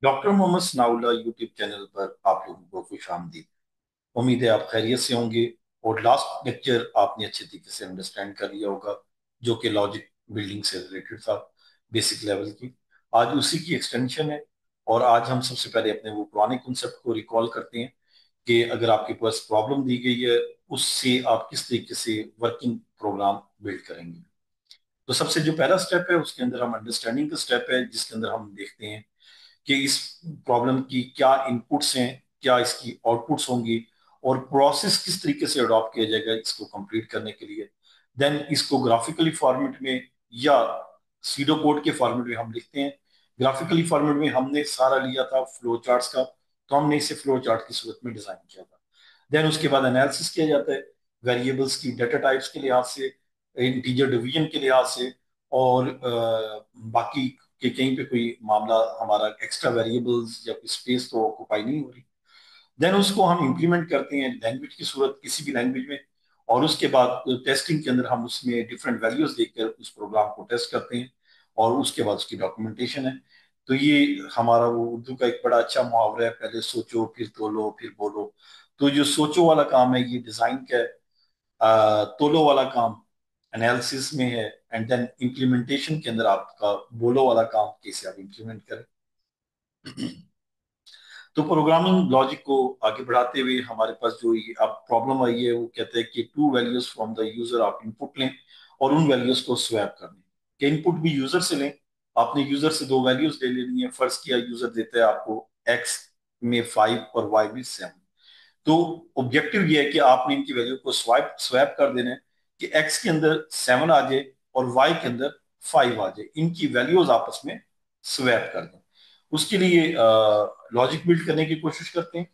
Doctor Mohammad Sanaullah YouTube channel पर आप लोगों को खुश आमदीद। उम्मीद है आप खैरियत से होंगे। और लास्ट लेक्चर आपने अच्छे तरीके से अंडरस्टैंड कर लिया होगा, जो कि लॉजिक बिल्डिंग से रिलेटेड था, बेसिक लेवल की। आज उसी की एक्सटेंशन है। और आज हम सबसे पहले अपने वो पुराने कॉन्सेप्ट को रिकॉल करते हैं कि अगर आपके पास प्रॉब्लम दी गई है, उससे आप किस तरीके से वर्किंग प्रोग्राम बिल्ड करेंगे। तो सबसे जो पहला स्टेप है उसके अंदर हम अंडरस्टैंडिंग का स्टेप है, जिसके अंदर हम देखते हैं कि इस प्रॉब्लम की क्या इनपुट्स हैं, क्या इसकी आउटपुट्स होंगी, और प्रोसेस किस तरीके से अडॉप्ट किया जाएगा इसको कंप्लीट करने के लिए। देन इसको ग्राफिकली फॉर्मेट में या सीडो कोड के फॉर्मेट में हम लिखते हैं। ग्राफिकली फॉर्मेट में हमने सारा लिया था फ्लो चार्ट्स का, तो हमने इसे फ्लो चार्ट की सूरत में डिजाइन किया था। देन उसके बाद एनालिसिस किया जाता है वेरिएबल्स की डेटा टाइप्स के लिहाज से, इंटीजर डिवीजन के लिहाज से, और बाकी कि कहीं पे कोई मामला हमारा एक्स्ट्रा वेरिएबल्स या कोई स्पेस तो ऑक्यूपाई नहीं हो रही। देन उसको हम इंप्लीमेंट करते हैं लैंग्वेज की सूरत, किसी भी लैंग्वेज में। और उसके बाद टेस्टिंग के अंदर हम उसमें डिफरेंट वैल्यूज देखकर उस प्रोग्राम को टेस्ट करते हैं। और उसके बाद उसकी डॉक्यूमेंटेशन है। तो ये हमारा वो उर्दू का एक बड़ा अच्छा मुहावरा है, पहले सोचो फिर तोलो फिर बोलो। तो जो सोचो वाला काम है ये डिजाइन का है, तोलो वाला काम एनालिसिस में है, एंड देन इम्प्लीमेंटेशन के अंदर आपका बोलो वाला काम कैसे आप इम्प्लीमेंट करें। तो प्रोग्रामिंग लॉजिक को आगे बढ़ाते हुए हमारे पास जो ये अब प्रॉब्लम आई है, वो कहते हैं कि to values from the user आप इनपुट लें और उन वैल्यूज को स्वैप कर लें। कि इनपुट भी यूजर से लें। आपने यूजर से दो वैल्यूज ले लेनी है। फर्ज किया यूजर देता है आपको एक्स में 5 और वाई में 7। तो ऑब्जेक्टिव ये है कि आपने इनकी वैल्यू को स्वाइप स्वैप कर देना है कि एक्स के अंदर 7 आ जाए और वाई के अंदर 5 आ जाए, इनकी वैल्यूज आपस में स्वैप कर दें। उसके लिए लॉजिक बिल्ड करने की कोशिश करते हैं।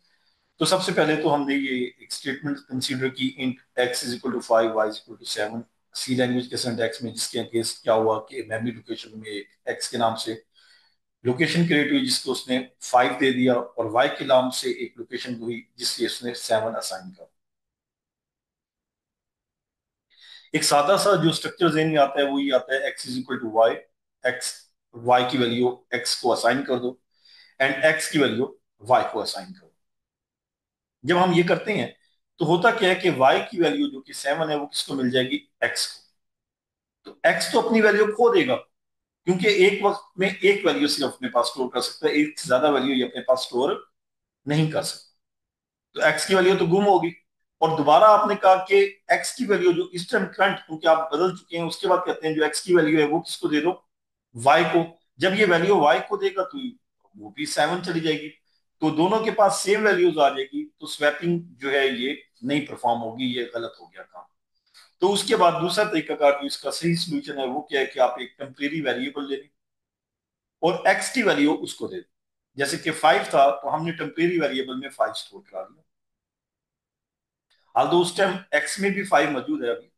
तो सबसे पहले तो हमने ये एक स्टेटमेंट कंसीडर की, int x is equal to 5 y is equal to 7। C language के सिंटैक्स में जिसके केस क्या हुआ कि मेमोरी लोकेशन में एक एक्स के नाम से लोकेशन क्रिएट हुई जिसको उसने 5 दे दिया, और वाई के नाम से एक लोकेशन हुई जिसकी उसने 7 असाइन कर। एक सादा सा जो स्ट्रक्चर जेन में आता है वो ये आता है, x is equal to y. X y की वैल्यू एक्स को असाइन कर दो, एंड एक्स की वैल्यू वाई को असाइन कर दो। जब हम ये करते हैं तो होता क्या है कि वाई की वैल्यू जो कि 7 है वो किसको मिल जाएगी, एक्स को। तो एक्स तो अपनी वैल्यू खो देगा, क्योंकि एक वक्त में एक वैल्यू सिर्फ अपने पास स्टोर कर सकता है, एक से ज्यादा वैल्यू ये अपने पास स्टोर नहीं कर सकता। तो एक्स की वैल्यू तो गुम होगी। और दोबारा आपने कहा कि एक्स की वैल्यू जो इस टाइम करंट, क्योंकि आप बदल चुके हैं, उसके बाद कहते हैं जो एक्स की वैल्यू है वो किसको दे दो, वाई को। जब ये वैल्यू वाई को देगा तो वो भी 7 चली जाएगी। तो दोनों के पास सेम वैल्यूज आ जाएगी, तो स्वैपिंग जो है ये नहीं परफॉर्म होगी, ये गलत हो गया काम। तो उसके बाद दूसरा तरीकाकार जो इसका सही सोल्यूशन है वो क्या है कि आप एक टेम्परेरी वेरिएबल ले लें और एक्स की वैल्यू उसको दे दें। जैसे कि 5 था तो हमने टेम्परेरी वेरिएबल में 5 स्टोर करा दिया। हाल तो उस टाइम एक्स में भी 5 मौजूद है अभी,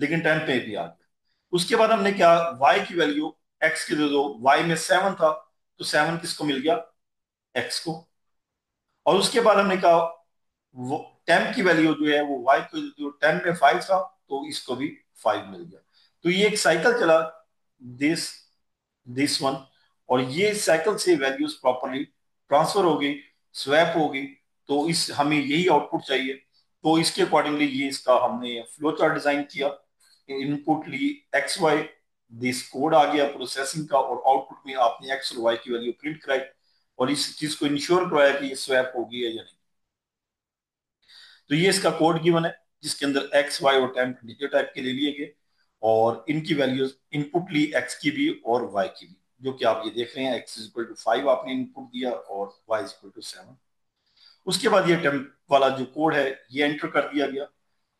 लेकिन टाइम पे भी आ गया। उसके बाद हमने क्या, वाई की वैल्यू एक्स की दे दो। वाई में 7 था तो 7 किसको मिल गया, एक्स को। और उसके बाद हमने कहा वो टेम की वैल्यू जो है वो वाई को, जो टेम में 5 था तो इसको भी 5 मिल गया। तो ये एक साइकिल चला, दिस दिस वन। और ये साइकिल से वैल्यूज प्रॉपरली ट्रांसफर हो गई, स्वैप हो गई। तो इस हमें यही आउटपुट चाहिए। तो इसके अकॉर्डिंगली ये इसका हमने फ्लो चार्ट डिजाइन किया। इनपुट ली एक्स वाई, दिस कोड आ गया प्रोसेसिंग का, और आउटपुट में आपने एक्स और वाई की वैल्यू प्रिंट कराई। और इस चीज को इंश्योर करवाया कि ये स्वैप होगी है या नहीं। तो ये इसका कोड गिवन है, जिसके अंदर एक्स वाई और टाइम इंटीजर टाइप के ले लिए गए, और इनकी वैल्यूज इनपुट ली एक्स की भी और वाई की भी, जो कि आप ये देख रहे हैं एक्स इज इक्वल टू 5 आपने इनपुट दिया और वाई इज इक्वल टू 7। उसके बाद ये टेम्प वाला जो कोड है ये एंटर कर दिया गया।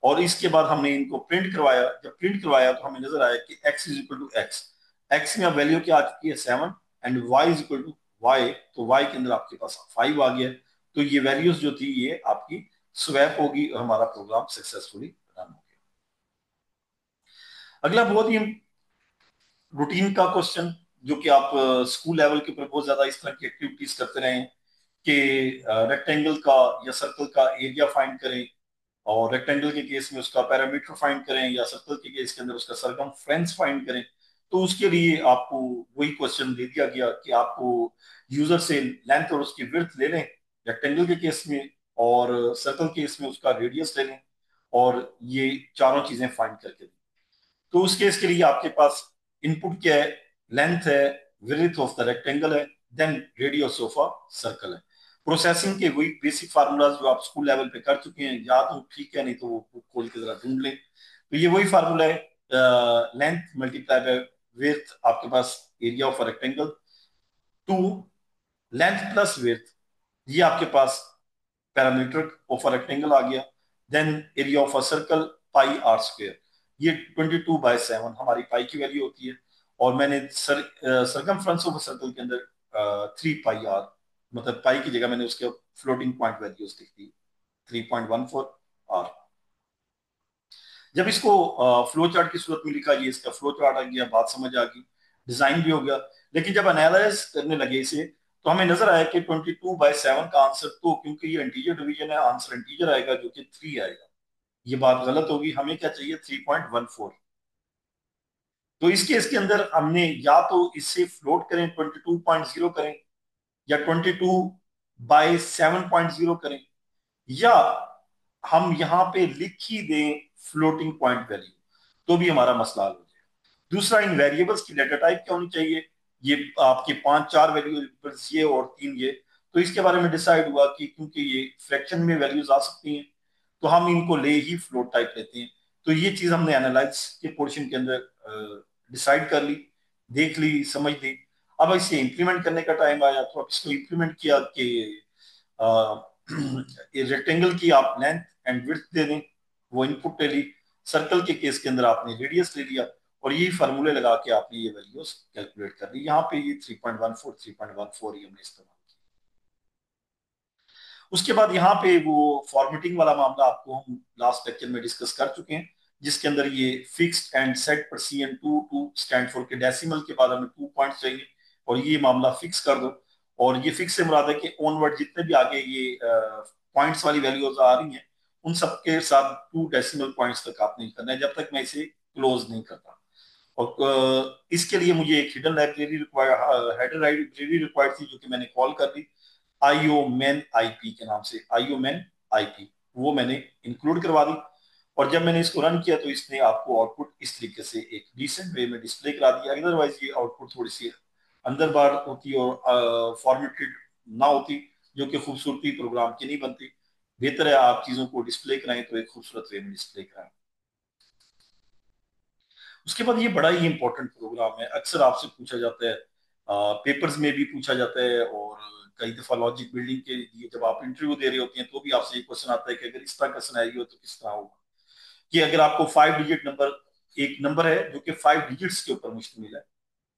और इसके बाद हमने इनको प्रिंट करवाया। जब प्रिंट करवाया तो हमें नजर आया कि x is equal to x. X में अब वैल्यू क्या आ चुकी है, 7। And y is equal to y, तो वाई के अंदर आपके पास 5 आ गया। तो ये वैल्यूज जो थी ये आपकी स्वैप होगी और हमारा प्रोग्राम सक्सेसफुली रन हो गया। अगला बहुत ही रूटीन का क्वेश्चन, जो कि आप स्कूल लेवल के ऊपर बहुत ज्यादा इस तरह की एक्टिविटीज करते रहे हैं कि रेक्टेंगल का या सर्कल का एरिया फाइंड करें, और रेक्टेंगल के केस में उसका पैरामीटर फाइंड करें, या सर्कल के केस के अंदर उसका सरकमफ्रेंस फाइंड करें। तो उसके लिए आपको वही क्वेश्चन दे दिया गया कि आपको यूजर से लेंथ और उसकी विड्थ ले लें रेक्टेंगल के केस में, और सर्कल केस में उसका रेडियस ले लें, और ये चारों चीजें फाइंड करके दें। तो उस केस के लिए आपके पास इनपुट क्या है, लेंथ है, विड्थ ऑफ द रेक्टेंगल है, then radius of a circle है। प्रोसेसिंग के वही बेसिक फार्मूलाज जो आप स्कूल लेवल पे कर चुके हैं, या तो ठीक है, नहीं तो वो बुक खोल के जरा ढूंढ लें। तो ये वही फार्मूला है, लेंथ मल्टीप्लाई बाय विड्थ, आपके पास area of a rectangle, two length plus width, ये आपके पास पैरामीटर ऑफ अ रेक्टेंगल आ गया, then area of a circle pi R square, ये 22/7 हमारी पाई की वैल्यू होती है। और मैंने सरकमफ्रेंस ऑफ सर्कल के अंदर 3 पाई आर, मतलब पाई की जगह मैंने उसके फ्लोटिंग पॉइंट वैल्यूज लिख दी, 3.14 आर। जब इसको फ्लो चार्ट की सूरत में लिखा, ये इसका फ्लो चार्ट आ गया, बात समझ आ गई, डिजाइन भी हो गया। लेकिन जब एनालाइज करने लगे इसे, तो हमें नजर आया कि 22/7 का आंसर, तो क्योंकि ये इंटीजर डिवीजन है, आंसर इंटीजर आएगा जो कि 3 आएगा। ये बात गलत होगी, हमें क्या चाहिए, 3.14। तो इस केस के अंदर हमने या तो इससे फ्लोट करें, 22.0 करें, या 22/7.0 करें, या हम यहाँ पे लिख ही दें फ्लोटिंग पॉइंट वैल्यू, तो भी हमारा मसला हल हो जाएगा। दूसरा, इन वेरिएबल्स की डाटा टाइप क्या होनी चाहिए, ये आपके 5 4 वेरिएबल्स ये और 3 ये। तो इसके बारे में डिसाइड हुआ कि क्योंकि ये फ्रैक्शन में वैल्यूज आ सकती हैं, तो हम इनको ले ही फ्लोट टाइप लेते हैं। तो ये चीज हमने एनालाइज के पोर्शन के अंदर डिसाइड कर ली, देख ली, समझ ली। अब इसे इंप्लीमेंट करने का टाइम आया, तो अब इसको इंप्लीमेंट किया कि रेक्टेंगल की आप लेंथ एंड विड्थ दे दें, वो इनपुट ले ली। सर्कल के केस के अंदर आपने रेडियस ले लिया, और यही फार्मूले लगा के आपने ये वैल्यूज कैलकुलेट कर ली। यहाँ पे ये 3.14 ही हमने इस्तेमाल किया। उसके बाद यहाँ पे वो फॉर्मेटिंग वाला मामला आपको हम लास्ट लेक्चर में डिस्कस कर चुके हैं, जिसके अंदर ये फिक्स्ड एंड सेट पर C N two to stand for के डेसिमल के बाद हमें 2 पॉइंट चाहिए, और ये मामला फिक्स कर दो। और ये फिक्स से मुराद है कि ऑनवर्ड जितने भी आगे ये पॉइंट्स वाली वैल्यूज आ रही हैं, उन सबके साथ 2 डेसिमल पॉइंट्स तक आपने करना है, जब तक मैं इसे क्लोज नहीं करता। और इसके लिए मुझे एक hidden library require, header library required थी, जो कि मैंने कॉल कर दी आईओ मैन आईपी के नाम से, आईओ मैन आईपी, वो मैंने इंक्लूड करवा दी। और जब मैंने इसको रन किया, तो इसने आपको आउटपुट इस तरीके से एक डिसेंट वे में डिस्प्ले करा दिया। अदरवाइज ये आउटपुट थोड़ी सी अंदर बाहर होती और फॉर्मेटेड ना होती, जो कि खूबसूरती प्रोग्राम की नहीं बनती। बेहतर है आप चीजों को डिस्प्ले कराएं तो एक खूबसूरत वे में डिस्प्ले कराएं। उसके बाद ये बड़ा ही इंपॉर्टेंट प्रोग्राम है, अक्सर आपसे पूछा जाता है, पेपर्स में भी पूछा जाता है, और कई दफा लॉजिक बिल्डिंग के लिए जब आप इंटरव्यू दे रहे होते हैं, तो भी आपसे ये क्वेश्चन आता है कि अगर इस तरह का सिनेरियो हो तो किस तरह होगा। कि अगर आपको 5 डिजिट नंबर, एक नंबर है जो कि 5 डिजिट्स के ऊपर मुश्तमिल है,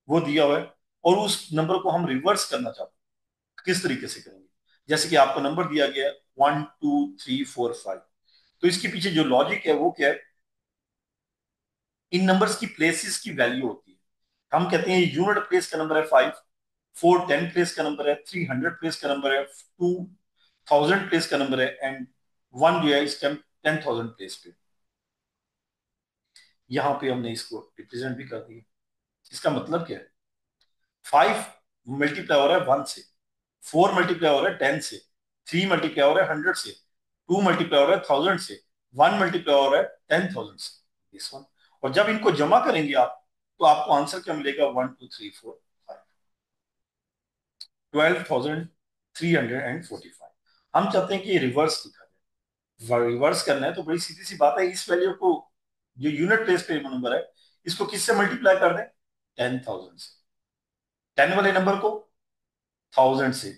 वो दिया हुआ है, और उस नंबर को हम रिवर्स करना चाहते हैं, किस तरीके से करेंगे। जैसे कि आपको नंबर दिया गया है 1 2 3 4 5, तो इसके पीछे जो लॉजिक है वो क्या है, इन नंबर्स की प्लेसेस की वैल्यू होती है। हम कहते हैं यूनिट प्लेस का नंबर है 5, 410 प्लेस का नंबर है, 300 प्लेस का नंबर है, 2000 प्लेस का नंबर है, एंड वन जो है इस टाइम 10,000 प्लेस पे। यहाँ पे हमने इसको रिप्रेजेंट भी कर दिया। इसका मतलब क्या है, 5 मल्टीप्लाई हो रहा है 1 से, 4 मल्टीप्लाई हो रहा है 10 से, 3 मल्टीप्लाई हो रहा है 100 से, 2 मल्टीप्लाई हो रहा है 1000 से, 1 मल्टीप्लाई हो रहा है 10,000 से, दिस वन। और जब इनको जमा करेंगे आप, तो आपको आंसर क्या मिलेगा, 1 2 3 4 5, 12,345। हम चाहते हैं कि ये रिवर्स दिखा जाए। रिवर्स करना है तो बड़ी सीधी सी बात है, इस वैल्यू को, जो यूनिट प्लेस पे नंबर है, इसको किससे मल्टीप्लाई कर दें, 10,000 से। 10 वाले नंबर को 1000 से,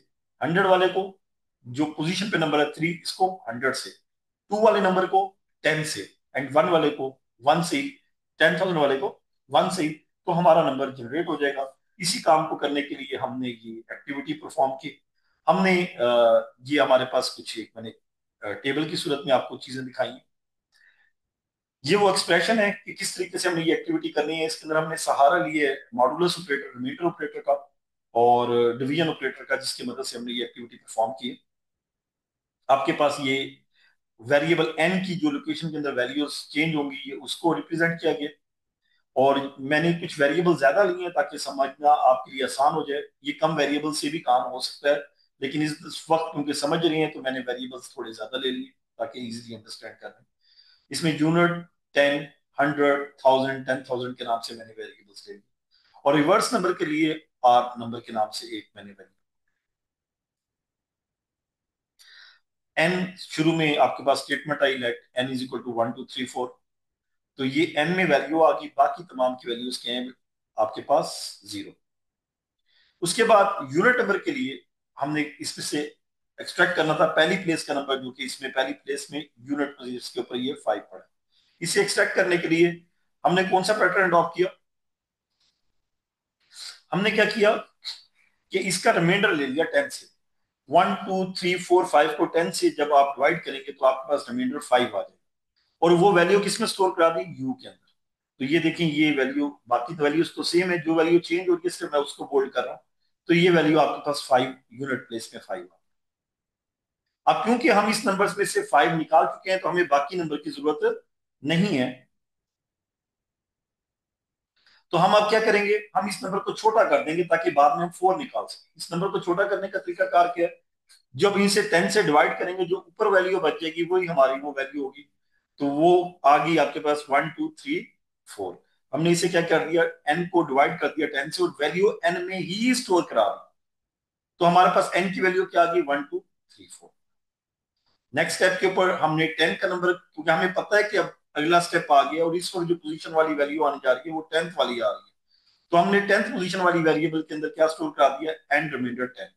100 वाले को, जो पोजीशन पे नंबर है 3, इसको 100 से, 2 वाले नंबर को 10 से, एंड 1 वाले को 1 से ही, 10,000 वाले को 1 से ही, तो हमारा नंबर जनरेट हो जाएगा। इसी काम को करने के लिए हमने ये एक्टिविटी परफॉर्म की। हमने ये हमारे पास कुछ एक मैंने टेबल की सूरत में आपको चीजें दिखाई हैं। ये वो एक्सप्रेशन है कि किस तरीके से हमने ये एक्टिविटी करनी है। इसके अंदर हमने सहारा लिए मॉडुलस ऑपरेटर, रिमाइंडर ऑपरेटर का, और डिवीजन ऑपरेटर का, जिसकी मदद से हमने ये एक्टिविटी परफॉर्म की है। आपके पास ये वेरिएबल एन की जो लोकेशन के अंदर वैल्यूज चेंज होंगी, ये उसको रिप्रेजेंट किया गया। और मैंने कुछ वेरिएबल ज्यादा लिए हैं ताकि समझना आपके लिए आसान हो जाए। ये कम वेरिएबल से भी काम हो सकता है, लेकिन इस वक्त क्योंकि समझ रही हैं तो मैंने वेरिएबल्स थोड़े ज्यादा ले लिए ताकि इजीली अंडरस्टैंड कर लें। इसमें यूनिट, 10, 100, 1000, 10,000 के नाम से मैंने वेरिएबल्स ले लिए, और रिवर्स नंबर के लिए आर नंबर के नाम से एक मैंने वेरिएबल। एन शुरू में आपके पास स्टेटमेंट आई, let N is equal to 1 2 3 4, तो ये एन में वैल्यू आ गई, बाकी तमाम की वैल्यूज क्या हैं आपके पास, 0। उसके बाद यूनिट नंबर के लिए हमने इसमें से एक्सट्रैक्ट करना था पहली प्लेस का नंबर, जो कि इसमें पहली प्लेस में यूनिट के ऊपर ये 5 पड़ा। इसे एक्सट्रैक्ट करने के लिए हमने कौन सा पैटर्न अडॉप्ट किया, हमने क्या किया कि इसका रिमाइंडर ले लिया 10 से। 1 2 3 4 5 को 10 से जब आप डिवाइड करेंगे तो आपके पास रिमाइंडर 5 आ जाएगा, और वो वैल्यू किसमें स्टोर करा दी, यू के अंदर। तो ये देखें, ये वैल्यू, बाकी तो वैल्यूज तो सेम है, जो वैल्यू चेंज होगी सिर्फ मैं उसको बोल्ड कर रहा हूँ। तो ये वैल्यू आपके पास 5, यूनिट प्लेस में 5 आ। अब क्योंकि हम इस नंबर में से 5 निकाल चुके हैं तो हमें बाकी नंबर की जरूरत नहीं है। तो हम अब क्या करेंगे, हम इस नंबर को छोटा कर देंगे ताकि बाद में हम 4 निकाल सकें। इस नंबर को छोटा करने का तरीका कार क्या है, जब इनसे 10 से डिवाइड करेंगे जो ऊपर वैल्यू बच जाएगी वही हमारी वो वैल्यू होगी। तो वो आ गई आपके पास 1 2 3 4। हमने इसे क्या कर दिया, एन को डिवाइड कर दिया 10 से और वैल्यू एन में ही स्टोर करा दी। तो हमारे पास एन की वैल्यू क्या आ गई, 1 2 3 4। नेक्स्ट स्टेप के ऊपर हमने 10 का नंबर, क्योंकि हमें पता है कि अब अगला स्टेप आ गया और इस वक्त जो पोजीशन वाली वैल्यू आने जा रही है वो 10th वाली आ रही है। तो हमने 10th पोजीशन वाली वेरिएबल के अंदर क्या स्टोर करा दिया, एंड रिमाइंडर 10।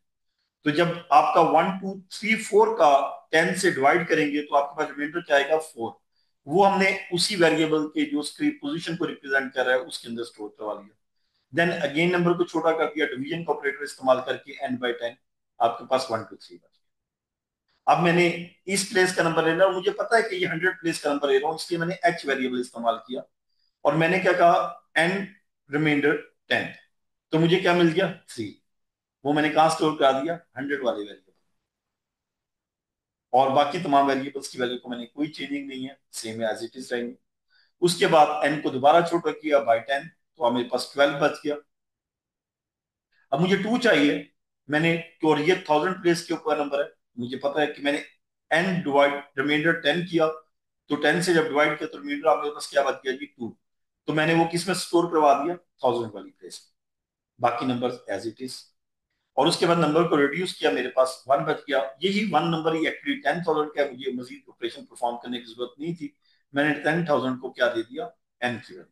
तो जब आपका 1 2 3 4 का 10 से डिवाइड करेंगे तो आपके पास रिमाइंडर क्या आएगा, 4। वो हमने उसी वेरिएबल के जो उसकी पोजीशन को रिप्रेजेंट कर रहा है उसके अंदर स्टोर करवा लिया। देन अगेन नंबर को छोटा कर दिया डिवीजन का ऑपरेटर इस्तेमाल करके, n/10 आपके पास 1 2 3 बच। अब मैंने इस प्लेस का नंबर लेना और मुझे पता है कि ये 100 प्लेस का नंबर ले रहा हूँ, इसलिए मैंने h वेरिएबल इस्तेमाल किया और मैंने क्या कहा, n रिमाइंडर 10। तो मुझे क्या मिल गया, 3। वो मैंने कहा स्टोर करा दिया, 100 वाले वेरिएबल। और बाकी तमाम वेरिएबल्स की वैल्यू को मैंने कोई चेंजिंग नहीं है, सेम एज इट इज रहेंगे। उसके बाद n को दोबारा छोटा किया बाय 10, तो हमें पास 12 बच गया। अब मुझे 2 चाहिए, मैंने, तो ये 1000 प्लेस के ऊपर नंबर है, मुझे पता है कि मैंने n डिवाइड रिमाइंडर 10 किया, तो 10 से जब डिवाइड किया तो रिमाइंडर आपके पास क्या बच गया जी, 2। तो मैंने वो किस में स्टोर करवा दिया, 1000 वाली प्लेस में, बाकी नंबर एज इट इज। और उसके बाद नंबर को रिड्यूस किया, मेरे पास 1 बच गया। यही 1 नंबर ही एक्चुअली 10,000 का, मुझे मजीद ऑपरेशन परफॉर्म करने की जरूरत नहीं थी। मैंने 10,000 को क्या दे दिया, n की वैल्यू।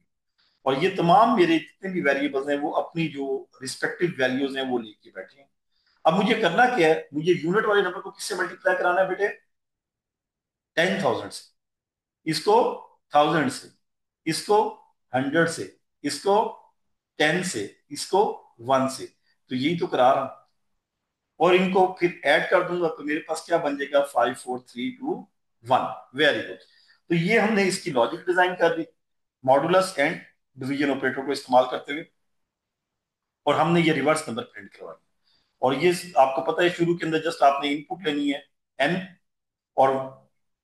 और ये तमाम मेरे जितने भी वेरिएबल्स हैं वो अपनी जो रिस्पेक्टिव वैल्यूज हैं वो लेके बैठे हैं। अब मुझे करना क्या है, मुझे यूनिट वाले नंबर को किससे मल्टीप्लाई कराना है बेटे, 10,000 से, इसको 1000 से, इसको 100 से, इसको 10 से, इसको 1 से। तो यही तो करा रहा हूं, और इनको फिर ऐड कर दूंगा तो मेरे पास क्या बन जाएगा, 5 4 3 2 1। Very good. तो ये हमने इसकी लॉजिक डिजाइन कर दी मॉडुलस एंड डिवीजन ऑपरेटर को इस्तेमाल करते हुए, और हमने ये रिवर्स नंबर प्रिंट करवा दिया। और ये आपको पता है शुरू के अंदर जस्ट आपने इनपुट लेनी है एन, और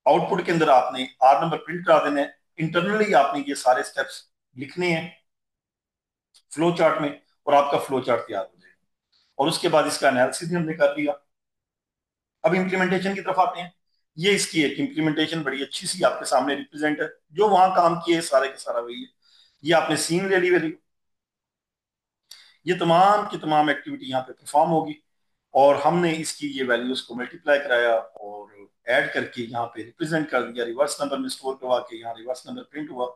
आउटपुट के अंदर आपने आर नंबर प्रिंट करा देना है। इंटरनली आपने ये सारे स्टेप्स लिखने हैं फ्लो चार्ट में, और आपका फ्लो चार्ट तैयार हो जाएगा। और उसके बाद इसका एनालिसिस भी हमने कर लिया। अब इम्प्लीमेंटेशन की तरफ आते हैं। ये इसकी एक इम्प्लीमेंटेशन बड़ी अच्छी सी आपके सामने रिप्रेजेंट है, जो वहां काम किए सारे का सारा वही है। ये आपने सीन ले ली वैल्यू, ये तमाम की तमाम एक्टिविटी यहाँ पे परफॉर्म होगी, और हमने इसकी ये वैल्यूज को मल्टीप्लाई कराया और ऐड करके यहाँ पे रिप्रेजेंट कर दिया, रिवर्स नंबर में स्टोर करवा के यहाँ रिवर्स नंबर प्रिंट हुआ।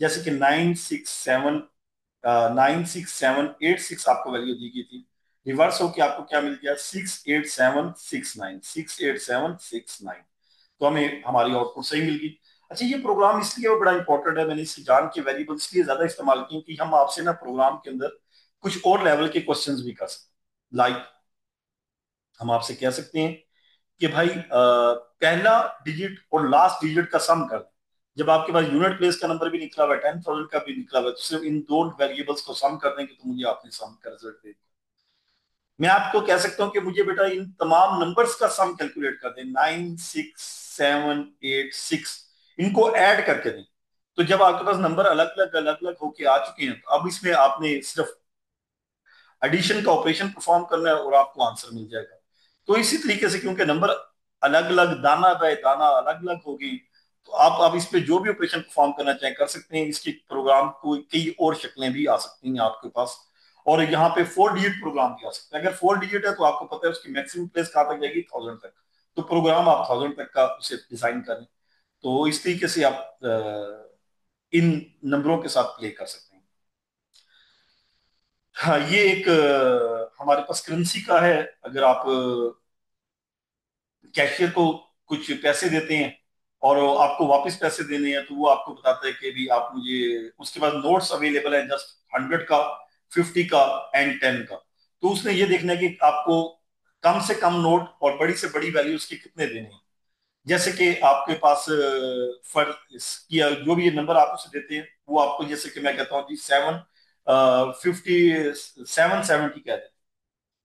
जैसे कि 96786 आपको वैल्यू दी गई थी, रिवर्स होके आपको क्या मिल गया, 68769, 68769। तो हमें हमारी आउटपुट सही मिल गई। अच्छा, ये प्रोग्राम इसलिए बड़ा इंपॉर्टेंट है, मैंने इसे जान के वेरिएबल इसलिए ज्यादा इस्तेमाल किए कि हम आपसे ना प्रोग्राम के अंदर कुछ और लेवल के क्वेश्चंस भी कर सकते हैं। लाइक हम आपसे कह सकते हैं कि भाई पहला डिजिट और लास्ट डिजिट का सम कर। जब आपके पास यूनिट प्लेस का नंबर भी निकला हुआ है, 10,000 का भी निकला हुआ है, तो सिर्फ इन दो वेरिएबल्स को सम कर देंगे तो मुझे आपने सम का रिजल्ट दे दिया। मैं आपको कह सकता हूं कि मुझे बेटा इन तमाम नंबर्स का सम कैलकुलेट कर दें, 9 6 7 8 6, इनको ऐड करके दें। तो जब आपके पास नंबर अलग अलग होके आ चुके हैं, तो अब इसमें आपने सिर्फ एडिशन का ऑपरेशन परफॉर्म करना है और आपको आंसर मिल जाएगा। तो इसी तरीके से क्योंकि नंबर अलग अलग, दाना बाय दाना अलग अलग होगी, तो आप इस पे जो भी ऑपरेशन परफॉर्म करना चाहें कर सकते हैं। इसके प्रोग्राम को कई और शक्लें भी आ सकती हैं आपके पास। और यहाँ पे 4 डिजिट प्रोग्राम भी आ सकता है। अगर 4 डिजिट है तो आपको पता है उसकी मैक्सिमम प्लेस कहाँ तक जाएगी, 1000 तक। तो प्रोग्राम आप 1000 तक का उसे डिजाइन करें। तो इस तरीके से आप इन नंबरों के साथ प्ले कर सकते हैं। हाँ, ये एक हमारे पास करेंसी का है। अगर आप कैशियर को कुछ पैसे देते हैं और आपको वापस पैसे देने हैं, तो वो आपको बताता है कि भी आप मुझे, उसके पास नोट्स अवेलेबल है जस्ट 100 का, 50 का एंड 10 का। तो उसने ये देखना है कि आपको कम से कम नोट और बड़ी से बड़ी वैल्यू उसके कितने देने हैं। जैसे कि आपके पास फर किया जो भी ये नंबर आप उसे देते हैं, वो आपको, जैसे कि मैं कहता हूँ जी 770 कहते हैं,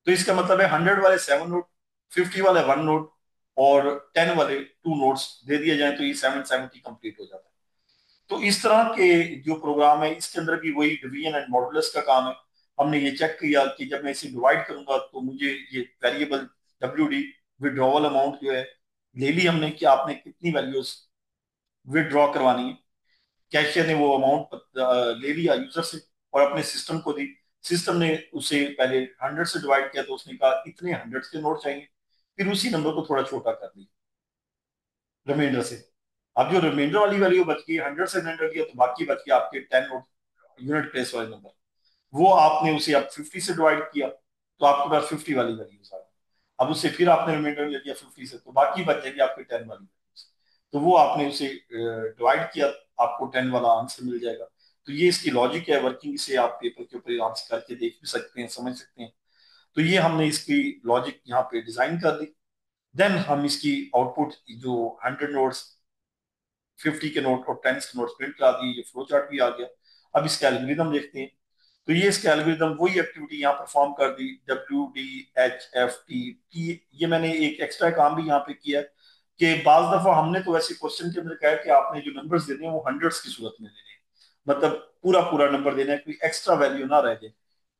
तो इसका मतलब है 100 वाले 7 नोट, 50 वाले 1 नोट और 10 वाले 2 नोट्स दे दिए जाए, तो ये 770 कंप्लीट हो जाता है। तो इस तरह के जो प्रोग्राम है, इसके अंदर भी वही डिवीजन एंड मॉडुलस का काम है। हमने ये चेक किया कि जब मैं इसे डिवाइड करूंगा तो मुझे ये वेरिएबल WD, विड्रॉवल अमाउंट जो है, ले ली हमने कि आपने कितनी वैल्यूज विड्रॉ करवानी है। कैशियर ने वो अमाउंट ले लिया यूजर से और अपने सिस्टम को दी। सिस्टम ने उसे पहले 100 से डिवाइड किया, तो उसने कहा इतने 100 के नोट चाहिए। फिर उसी नंबर को थोड़ा छोटा कर दिया रिमाइंडर से। अब जो रिमाइंडर वाली वैल्यू बच गई, 100 से 100 गया, तो बाकी बच गया आपके 10 नोट, यूनिट प्लेस वाले नंबर। वो आपने उसे अब 50 से डिवाइड किया, तो आपके पास 50 वाली वैल्यूज आ गई। अब उससे फिर आपने रिमाइंडर ले लिया 50 से, तो बाकी बच जाएगी आपके 10 वाली वैल्यूज। तो वो आपने उसे डिवाइड किया, आपको 10 वाला आंसर मिल जाएगा। तो ये इसकी लॉजिक है वर्किंग, से आप पेपर के ऊपर आंसर करके देख भी सकते हैं, समझ सकते हैं। तो ये हमने इसकी लॉजिक यहाँ पे डिजाइन कर दी। देन हम इसकी आउटपुट जो 100 नोट्स, 50 के नोट और 10 के नोट्स प्रिंट करा दिए, ये फ्लो चार्ट भी आ गया। अब इसका एल्गोरिदम देखते हैं। तो ये इसका एल्गोरिदम वही एक्टिविटी यहाँ परफॉर्म कर दी, WDHFT। ये मैंने एक एक्स्ट्रा काम भी यहाँ पे किया है कि बाज दफा हमने तो वैसे क्वेश्चन के अंदर कहा है कि आपने जो नंबर्स देने हैं वो हंड्रेड्स की सूरत में देने हैं, मतलब पूरा पूरा नंबर देना है, कोई एक्स्ट्रा वैल्यू ना रह जाए।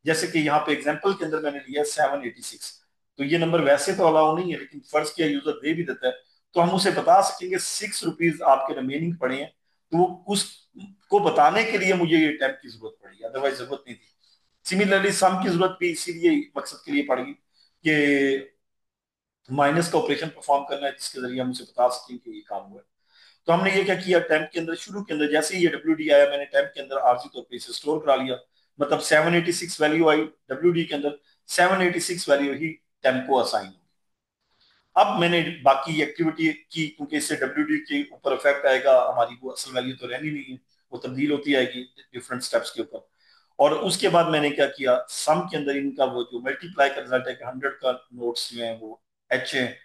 जैसे कि यहाँ पे एग्जाम्पल के अंदर मैंने लिया 786। तो ये नंबर वैसे तो अलाउ नहीं है, लेकिन फर्ज किया यूजर दे भी देता है, तो हम उसे बता सकेंगे 6 रुपीज आपके रिमेनिंग पड़े हैं। तो वो उसको बताने के लिए मुझे ये टैब की जरूरत पड़ी, अदरवाइज जरूरत नहीं थी। सिमिलरली सम की जरूरत भी इसीलिए मकसद के लिए पड़ेगी कि माइनस का ऑपरेशन परफॉर्म करना है, जिसके जरिए हम उसे बता सकें कि ये काम हुआ है। तो हमने ये क्या किया, टेम्प के अंदर शुरू के अंदर जैसे ही ये WD आया, मैंने टेम्प के अंदर आरजी तौर पर इसे स्टोर करा लिया। मतलब 786 वैल्यू आई WD के अंदर, 786 वैल्यू ही टेम्प को असाइन हुई। अब मैंने बाकी एक्टिविटी की, क्योंकि इससे WD के ऊपर इफेक्ट आएगा, हमारी वो असल वैल्यू तो रहनी नहीं है, वो तब्दील होती आएगी डिफरेंट स्टेप्स के ऊपर। और उसके बाद मैंने क्या किया, सम के अंदर इनका वो जो मल्टीप्लाई का रिजल्ट है कि 100 का नोट्स जो है वो H है,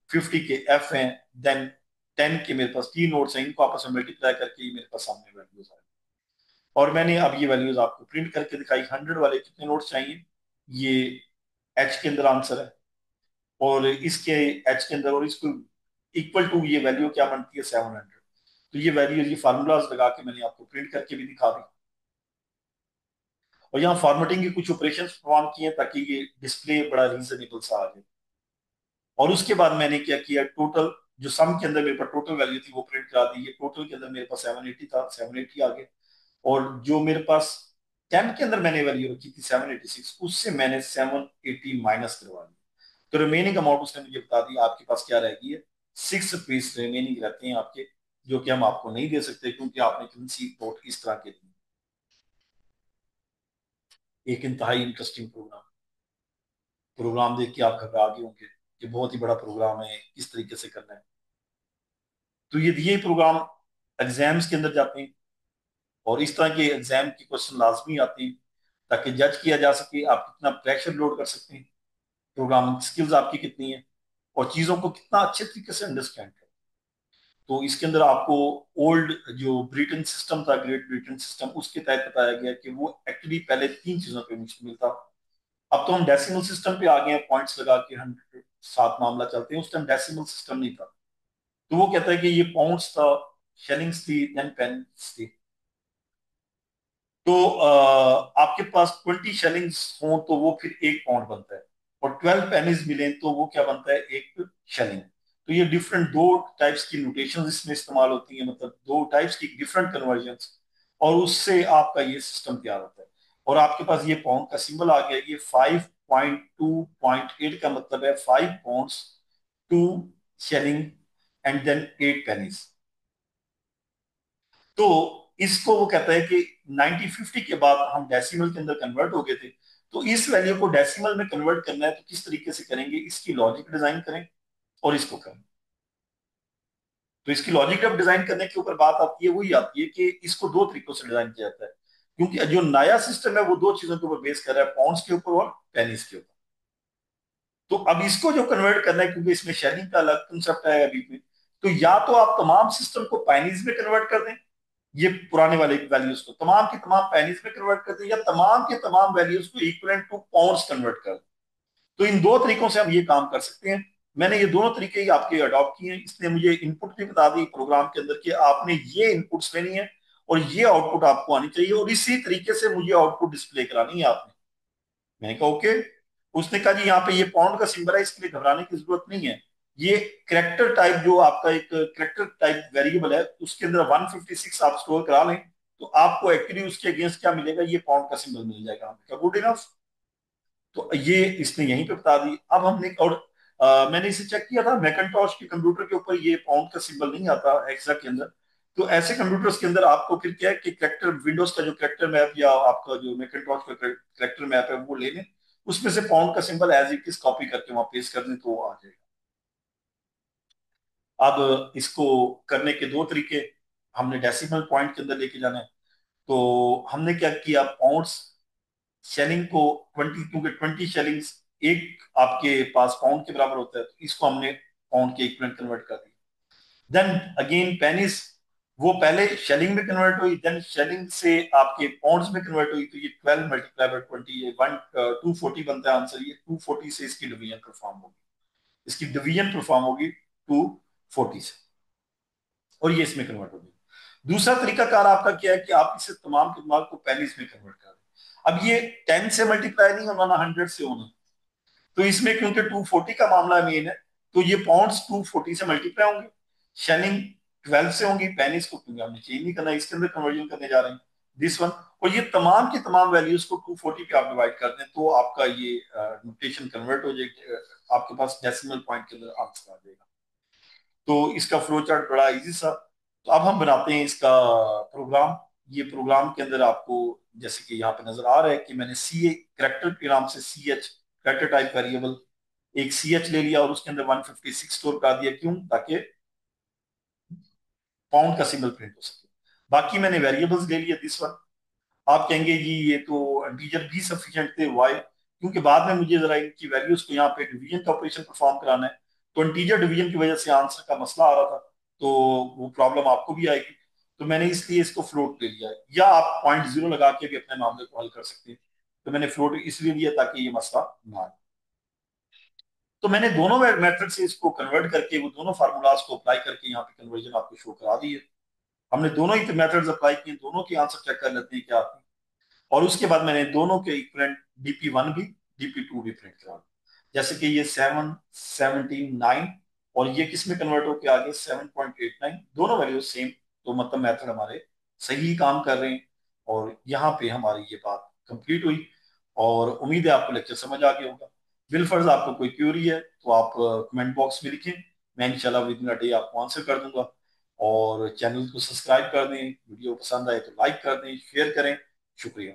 50 के F हैं, देन 10 के मेरे पास 3 नोट्स हैं, इनको आपस में मल्टीप्लाई करके ही मेरे पास सामने वैल्यूज आए। और मैंने अब ये वैल्यूज आपको प्रिंट करके दिखाई। 100 वाले कितने नोट्स चाहिए, ये H के अंदर आंसर है, और इसके H के अंदर और इसको इक्वल टू ये वैल्यू क्या बनती है, 700। तो ये वैल्यू, ये फार्मूलाज लगा के मैंने आपको प्रिंट करके भी दिखा दी। और यहाँ फॉर्मेटिंग के कुछ ऑपरेशन परफॉर्म किए ताकि ये डिस्प्ले बड़ा रीजनेबल सा आ जाए। और उसके बाद मैंने क्या किया, टोटल जो सम के अंदर मेरे पास टोटल वैल्यू थी वो प्रिंट करा दी। ये टोटल के अंदर मेरे पास 780 था, 780 आ गया। और जो मेरे पास टेम्प के अंदर मैंने वैल्यू रखी थी 786, उससे मैंने 780 माइनस करवा दी। तो रिमेनिंग अमाउंट उसने मुझे बता दी आपके पास क्या रहेगी है, 6 रुपीज रिमेनिंग रहते हैं आपके, जो कि हम आपको नहीं दे सकते क्योंकि आपने करेंसी नोट इस तरह के दिए। एक इंतहाई इंटरेस्टिंग प्रोग्राम, प्रोग्राम देख के आप घबरा गए होंगे कि बहुत ही बड़ा प्रोग्राम है, किस तरीके से करना है। तो ये प्रोग्राम एग्जाम्स के अंदर जाते हैं, और इस तरह के एग्जाम के क्वेश्चन लाजमी आते हैं ताकि जज किया जा सके आप कितना प्रेशर लोड कर सकते हैं, प्रोग्रामिंग स्किल्स आपकी कितनी है, और चीजों को कितना अच्छे तरीके से अंडरस्टैंड करें। तो इसके अंदर आपको ओल्ड जो ब्रिटेन सिस्टम था, ग्रेट ब्रिटेन सिस्टम, उसके तहत बताया गया कि वो एक्चुअली पहले 3 चीजों पे मुश्तमिल था। अब तो हम डेसिमल सिस्टम पे आ गए हैं, पॉइंट्स लगा के 100 साथ मामला चलते हैं, उस टाइम डेसिमल सिस्टम नहीं था। तो वो कहता है कि ये पाउंड्स था, शेलिंग्स थी, देन पेनिस थी। तो आपके पास 20 शेलिंग्स हो तो वो फिर 1 पाउंड बनता है, और 12 पेनिस मिले तो वो क्या बनता है, 1 शेलिंग। तो ये डिफरेंट दो टाइप्स की नोटेशन इसमें इस्तेमाल होती है, मतलब दो टाइप्स की डिफरेंट कन्वर्जन, और उससे आपका ये सिस्टम तैयार होता है। और आपके पास ये पाउंड का सिंबल आ गया, ये 5.2.8 का मतलब है 5 pounds, 2 shilling, and then 8 pennies. तो इसको वो कहता है कि 1950 के बाद हम डेसिमल के अंदर कन्वर्ट हो गए थे, तो इस वैल्यू को डेसिमल में कन्वर्ट करना है तो किस तरीके से करेंगे, इसकी लॉजिक डिजाइन करें और इसको करें। तो इसकी लॉजिक ऑफ डिजाइन करने के ऊपर बात आती है, वही आती है कि इसको दो तरीकों से डिजाइन किया जाता है, क्योंकि जो नया सिस्टम है वो दो चीजों के ऊपर बेस कर रहा है, पाउंड्स के ऊपर और पेनीस के ऊपर। तो अब इसको जो कन्वर्ट करना है, क्योंकि इसमें शेयरिंग का अलग कंसेप्ट है अभी में, तो या तो आप तमाम सिस्टम को पेनीज में कन्वर्ट कर दें, ये पुराने वाले वैल्यूज को तमाम की तमाम पेनीज में कन्वर्ट कर दें, या तमाम के तमाम वैल्यूज को इक्वलेंट टू पाउंड्स कन्वर्ट कर दें। तो इन दो तरीकों से हम ये काम कर सकते हैं। मैंने ये दोनों तरीके ही आपके अडॉप्ट किए हैं, इसने मुझे इनपुट भी बता दी प्रोग्राम के अंदर कि आपने ये इनपुट्स लेनी है और ये आउटपुट आपको आनी चाहिए, और इसी तरीके से मुझे आउटपुट डिस्प्ले करानी है आपने। मैंने कहा ओके। उसने कहा जी यहाँ पे ये पाउंड का सिंबल है, इसके लिए घबराने की जरूरत नहीं है। ये करेक्टर टाइप जो आपका एक करेक्टर टाइप वेरिएबल है, उसके अंदर 156 आप स्टोर करा लें, तो आपको एक्चुअली उसके अगेंस्ट क्या मिलेगा, ये पाउंड का सिंबल मिल जाएगा। Good enough. तो ये इसने यहीं पे बता दी। अब हमने और मैंने इसे चेक किया था, मैकिन्टॉश के कंप्यूटर के ऊपर ये पाउंड का सिंबल नहीं आता हेक्सा के अंदर। तो ऐसे कंप्यूटर्स के अंदर आपको फिर क्या है कि करेक्टर विंडोज का जो करेक्टर मैप या आपका जो मैकिन्टॉश का करेक्टर मैप है वो ले लें, उसमें से पाउंड का symbol as it is copy करके वहां पेस्ट कर दें तो वो आ जाएगा। अब इसको करने के दो तरीके, हमने डेसिमल पॉइंट के अंदर लेके जाना है। तो हमने क्या किया, पाउंड्स शेलिंग को 20, क्योंकि 20 शेलिंग्स एक आपके पास पाउंड के बराबर होता है, तो इसको हमने पाउंड के इक्विवेलेंट कन्वर्ट कर दिया। देन अगेन पेनिस, वो पहले शेलिंग में कन्वर्ट हुई, देन शेलिंग से आपके पाउंड्स में कन्वर्ट हुई, तो ये 12 मल्टीप्लाई बाय 20, ये 240 बनता है आंसर। ये 240 से इसकी डिवीजन परफॉर्म होगी, इसकी डिवीजन परफॉर्म होगी 240 से, और ये इसमें कन्वर्ट होगी। दूसरा तरीका कार आपका क्या है कि आप इसे तमाम के तमाम को पेनिस में कन्वर्ट कर दें। अब ये 10 से मल्टीप्लाई नहीं होना ना 100 से होना, तो इसमें क्योंकि 240 का मामला मेन है, तो ये पाउंड्स 240 से मल्टीप्लाई होंगे, शेलिंग 12 से होंगी, पेनिस को क्योंकि हमने चेंज नहीं करना, इसके अंदर कन्वर्जन करने जा रहे हैं दिस वन। और ये तमाम के तमाम वैल्यूज को 240 पे आप डिवाइड कर दें तो आपका ये नोटेशन कन्वर्ट हो जाएगी, आपके पास डेसिमल पॉइंट के अंदर आंसर आ जाएगा। तो इसका फ्लो चार्ट बड़ा इजी सा। तो अब हम बनाते हैं इसका प्रोग्राम। ये प्रोग्राम के अंदर आपको जैसे कि यहाँ पे नजर आ रहा है कि मैंने सी ए करेक्टर के नाम से C H character type variable एक सी एच ले लिया और उसके अंदर 156 स्टोर कर दिया, क्यों, ताकि पाउंड का सिंबल प्रिंट हो सके। बाकी मैंने वेरिएबल्स ले लिया दिस वन। आप कहेंगे जी ये तो इंटीजर भी सफिशिएंट थे, वाई, क्योंकि बाद में मुझे जरा इनकी वैल्यूज को यहाँ पे डिवीजन का ऑपरेशन परफॉर्म कराना है, तो इंटीजर डिवीजन की वजह से आंसर का मसला आ रहा था, तो वो प्रॉब्लम आपको भी आएगी। तो मैंने इसलिए इसको फ्लोट ले लिया है, या आप 0.0 लगा के भी अपने मामले को हल कर सकते हैं। तो मैंने फ्लोट इसलिए लिया ताकि ये मसला ना आए। तो मैंने दोनों मेथड से इसको कन्वर्ट करके वो दोनों फार्मूलाज को अप्लाई करके यहाँ पे कन्वर्जन आपको शो करा दी है। हमने दोनों ही मेथड्स अप्लाई किए, दोनों की आंसर चेक कर लेते हैं क्या आती है। और उसके बाद मैंने दोनों के इक्वलेंट DP1 भी DP2 भी प्रिंट करा दिया। जैसे कि ये 779, और ये किस में कन्वर्ट होकर आ गया 7.89, दोनों वैल्यू सेम। तो मतलब मेथड हमारे सही काम कर रहे हैं। और यहाँ पे हमारी ये बात कंप्लीट हुई, और उम्मीद है आपको लेक्चर समझ आ गया होगा। बिलफर्ज आपको कोई क्यूरी है तो आप कमेंट बॉक्स में लिखें, मैं इंशाल्लाह विद इन अ डे आपको आंसर कर दूंगा। और चैनल को सब्सक्राइब कर दें, वीडियो पसंद आए तो लाइक कर दें, शेयर करें। शुक्रिया।